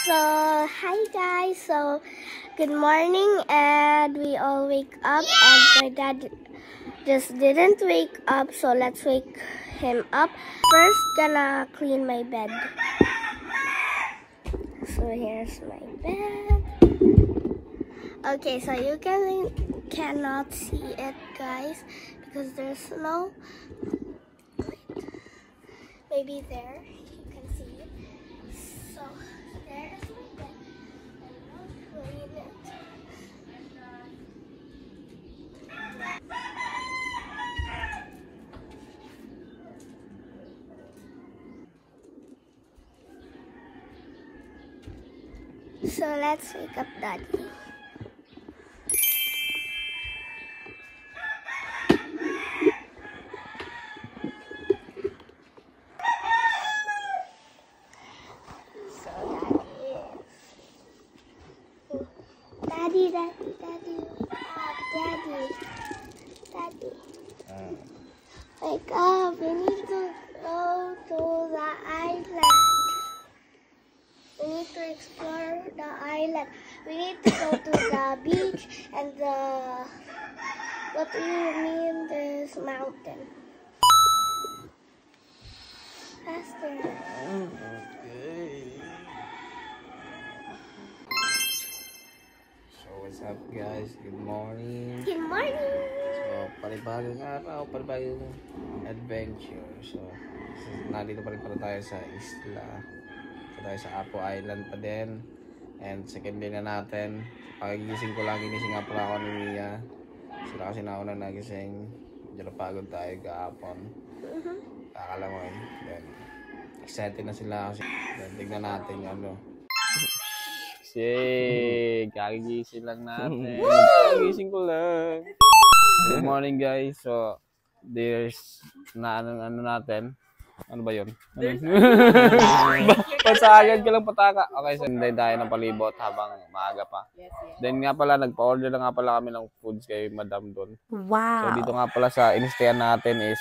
So, hi guys. So, good morning, and we all wake up, and my dad just didn't wake up, so let's wake him up. First, gonna clean my bed. So here's my bed. Okay, so you cannot see it, guys, because there's no. Maybe there you can see it. So there's my bed. I'll clean it. So let's wake up Daddy. Daddy, wake up, Daddy. Wake up, we need to go to the island. We need to explore the island. We need to go to the beach and what do you mean this mountain? Faster. Okay. So what's up guys? Good morning. Good morning. So panibagong araw, panibagong adventure. So nandito pa rin pala tayo sa isla. So tayo sa Apo Island pa din. And second day na natin. Pagigising ko lang, ginising nga pala ako ni Mia. Sila kasi nauna nagising. Medyo napagod tayo kahapon. Akala mo eh. Then, excited na sila kasi. Then, tignan natin yung ano. Yay! Kagigising lang natin. Kagigising ko lang. Good morning guys. So, there's na ano natin. Ano ba yun? Pasagan ka lang pataka. Okay, so hindi tayo ng palibot habang maaga pa. Then nga pala, nagpa-order na nga pala kami ng foods kay madam doon. Wow. So dito nga pala sa in-stayan natin is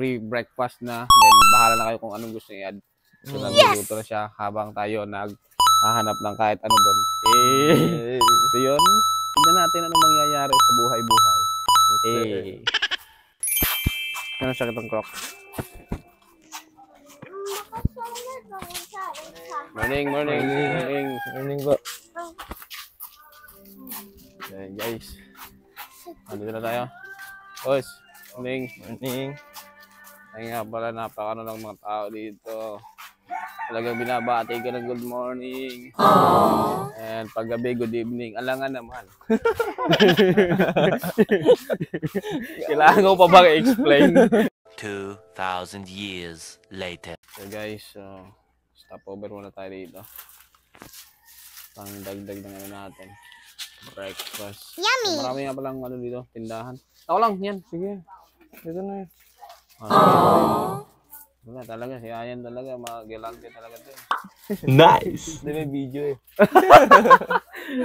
free breakfast na. Then bahala na kayo kung anong gusto i-add. So nagluluto na siya habang tayo naghahanap ng kahit ano doon. So yun, tignan natin anong mangyayari sa buhay-buhay. Ano sakit ang croc? Morning po. Ayan guys. Andito na tayo. Boys, morning. Ay nga pala, napakano ng mga tao dito. Talagang binabati ka ng good morning. And paggabi, good evening. Alangan naman. Kailangan ko pa bang i-explain? 2,000 years later. So guys, stop over muna tayo dito. Pang dagdag ng ano natin. Breakfast. Yummy! So, marami nga palang ano dito, tindahan. Ako lang, yan. Sige. Dito na yun. Wala talaga, si Ayan talaga, mag-gelante talaga ito. Nice! Hindi may video eh.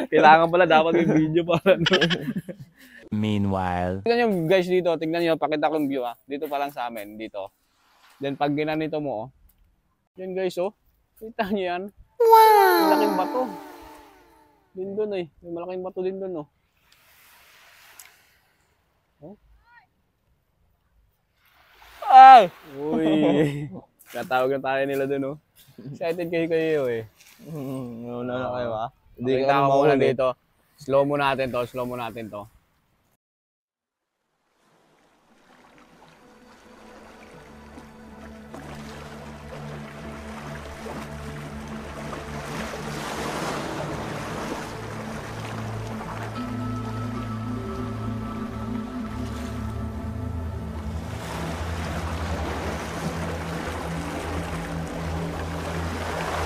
Kailangan pala, dapat may video para no. Meanwhile. Tignan nyo guys dito, tignan nyo, pakita ko yung view ah. Dito pa lang sa amin, dito. Then pag ginanito mo, yan guys oh. Kita nyo yan. Wow! Malaking bato. Din doon eh. May malaking bato din doon oh. Oh. Ay! Uy! Katawag na tayo nila doon oh. Excited kayo eh. Nauna na kayo ah. Hindi ka ako muna dito. Slow mo natin to.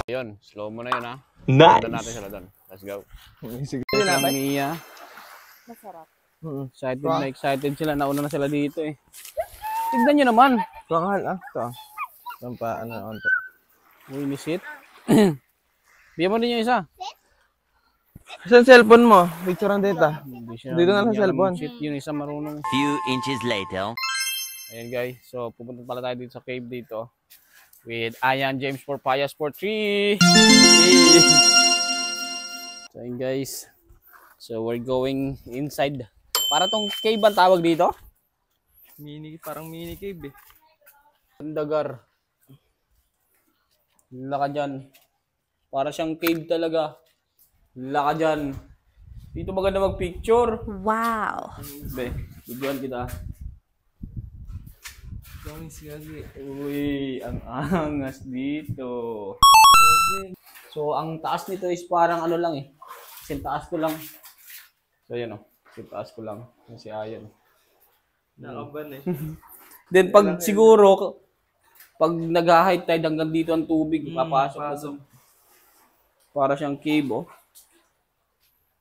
Ayun, slow mo na yun ha. Nice! Doon natin sila doon. Let's go. Sige Sa Mia. Masarap. Excited sila. Nauna na sila dito eh. Tignan nyo naman. Pangal ah. Ito. Sampa ano. Uy, misit. Bigyan mo din yung isa. Saan cellphone mo? Picture ang data. Dito na lang sa cellphone. Yung isa marunong. Few inches later. Ayan guys. So, pupunta pala tayo dito sa cave dito. With Ayan James for Payas for 3. guys. So we're going inside. Para tong cave ang tawag dito? Parang mini cave eh. Andagar. Laka dyan. Para siyang cave talaga. Laka dyan. Dito maganda mag-picture. Wow. Be, videoan kita. Uy, ang angas dito. So, ang taas nito is parang ano lang eh. Kasi taas ko lang. So, yan o. Kasi taas ko lang. Kasi ayan. Nakaban eh. Then, pag siguro, pag nag-high tide hanggang dito ang tubig, papasok na doon. Para siyang cave, oh.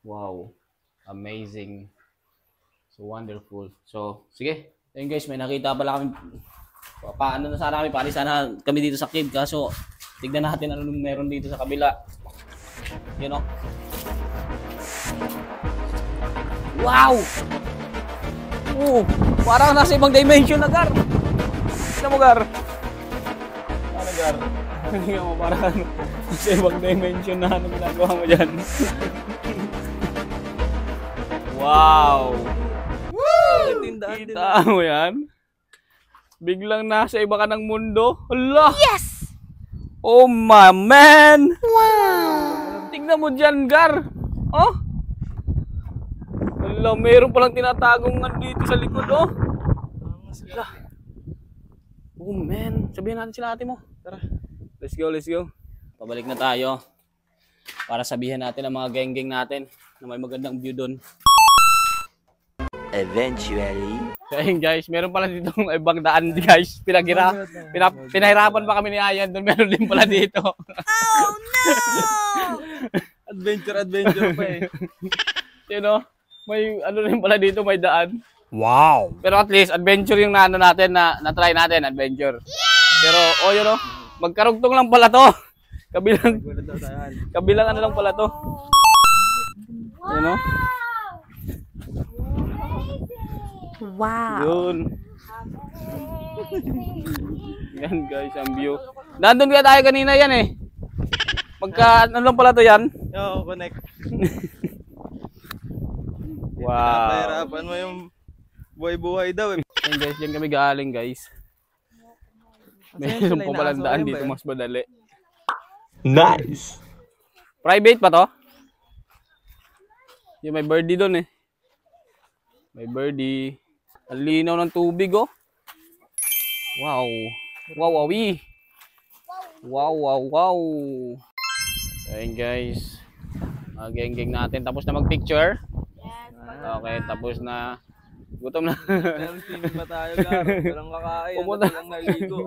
Wow. Amazing. So, wonderful. So, sige. Ayun guys, may nakita pala kami. Paano na sana kami, pali sana kami dito sa cave. Kaso, tignan natin ano meron dito sa kabila. Yun, oh. Wow! Parang nasa ibang dimension na, Gar. Tignan mo, Gar. Ano, Gar? Tignan mo, parang nasa ibang dimension na ano ginagawa mo dyan. Wow! Kita mo yan? Biglang nasa iba ka ng mundo. Hala! Yes! Oh my man! Wow! Tignan mo dyan, Gar. Oh! Hala, mayroon palang tinatagong dito sa likod, oh. Hala. Oh man, sabihin natin sila ate mo. Tara. Let's go, let's go. Pabalik na tayo. Para sabihin natin ang mga geng-geng natin na may magandang view doon. Eventually. So ayun guys, meron pala dito ibang daan guys. Pinahirapan pa kami ni Ayan doon. Meron din pala dito. Oh no! Adventure pa eh. You know, may ano rin pala dito, may daan. Wow. Pero at least adventure yung naano natin na-try natin, adventure. Pero oh you know, magkarugtong lang pala to. Kabilang ano lang pala to. You know? Wow. Yun. Yan guys, ang view. Nandun ka tayo kanina yan eh. Ano lang pala to yan? Yo, connect. Wow. Nahirapan mo yung buhay-buhay daw eh. Yan guys, yan kami galing guys. Meron pa palang daan dito mas madali. Nice. Private pa to? Yung may birdie doon eh. May birdie. Ang linaw ng tubig oh. Wow. Wow, wowie. Wow, wow, wow. Ayun guys. Geng-geng natin. Tapos na mag-picture? Okay, tapos na. Gutom na. Meron team pa tayo, Gar. Walang kakain. Pumunta. Walang naligo.